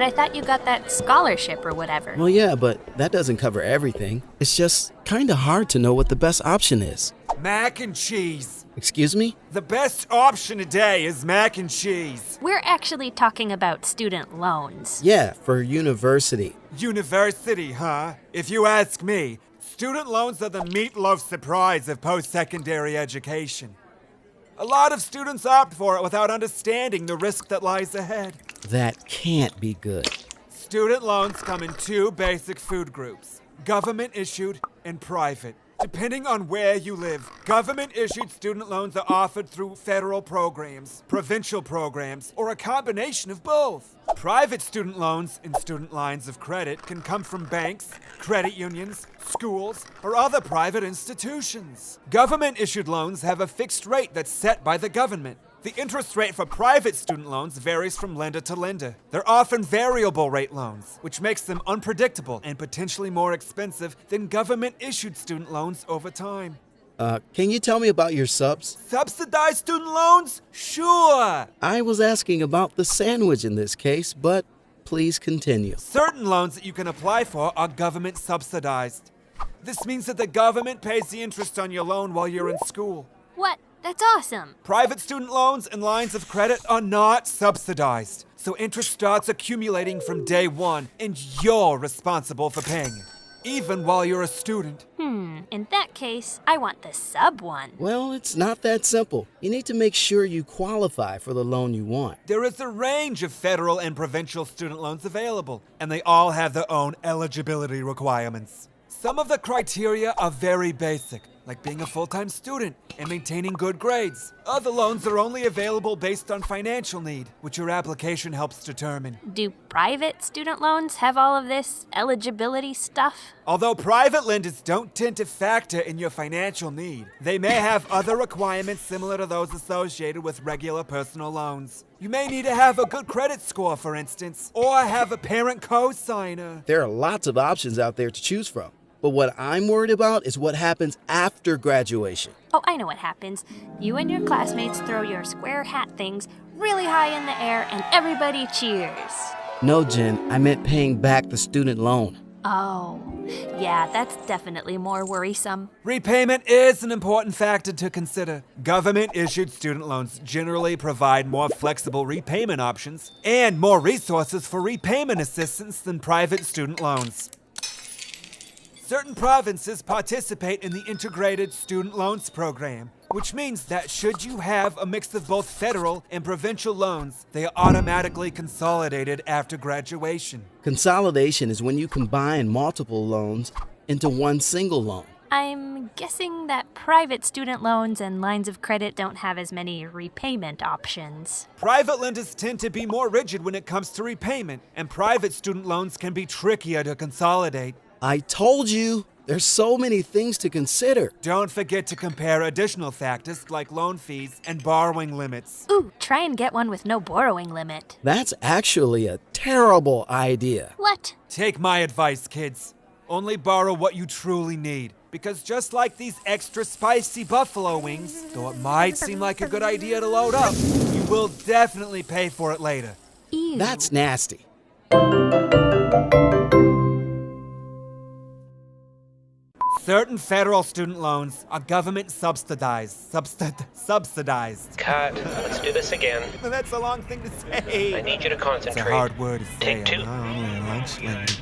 But I thought you got that scholarship or whatever. Well, yeah, but that doesn't cover everything. It's just kinda hard to know what the best option is. Mac and cheese. Excuse me? The best option today is mac and cheese. We're actually talking about student loans. Yeah, for university. University, huh? If you ask me, student loans are the meatloaf surprise of post-secondary education. A lot of students opt for it without understanding the risk that lies ahead. That can't be good. Student loans come in two basic food groups: government-issued and private. Depending on where you live, government-issued student loans are offered through federal programs, provincial programs, or a combination of both. Private student loans and student lines of credit can come from banks, credit unions, schools, or other private institutions. Government-issued loans have a fixed rate that's set by the government. The interest rate for private student loans varies from lender to lender. They're often variable rate loans, which makes them unpredictable and potentially more expensive than government-issued student loans over time. Can you tell me about your subs? Subsidized student loans? Sure! I was asking about the sandwich in this case, but please continue. Certain loans that you can apply for are government subsidized. This means that the government pays the interest on your loan while you're in school. What? That's awesome. Private student loans and lines of credit are not subsidized, so interest starts accumulating from day one, and you're responsible for paying it, even while you're a student. In that case, I want the sub one. Well, it's not that simple. You need to make sure you qualify for the loan you want. There is a range of federal and provincial student loans available, and they all have their own eligibility requirements. Some of the criteria are very basic, like being a full-time student and maintaining good grades. Other loans are only available based on financial need, which your application helps determine. Do private student loans have all of this eligibility stuff? Although private lenders don't tend to factor in your financial need, they may have other requirements similar to those associated with regular personal loans. You may need to have a good credit score, for instance, or have a parent co-signer. There are lots of options out there to choose from. But what I'm worried about is what happens after graduation. Oh, I know what happens. You and your classmates throw your square hat things really high in the air and everybody cheers. No, Jen, I meant paying back the student loan. Oh, yeah, that's definitely more worrisome. Repayment is an important factor to consider. Government-issued student loans generally provide more flexible repayment options and more resources for repayment assistance than private student loans. Certain provinces participate in the Integrated Student Loans Program, which means that should you have a mix of both federal and provincial loans, they are automatically consolidated after graduation. Consolidation is when you combine multiple loans into one single loan. I'm guessing that private student loans and lines of credit don't have as many repayment options. Private lenders tend to be more rigid when it comes to repayment, and private student loans can be trickier to consolidate. I told you, there's so many things to consider. Don't forget to compare additional factors like loan fees and borrowing limits. Ooh, try and get one with no borrowing limit. That's actually a terrible idea. What? Take my advice, kids. Only borrow what you truly need. Because just like these extra spicy buffalo wings, though it might seem like a good idea to load up, you will definitely pay for it later. Ew. That's nasty. Certain federal student loans are government subsidized. Subsidized. Cut. Let's do this again. That's a long thing to say. I need you to concentrate. It's a hard word to say. Take two. I'm only a lunch lady.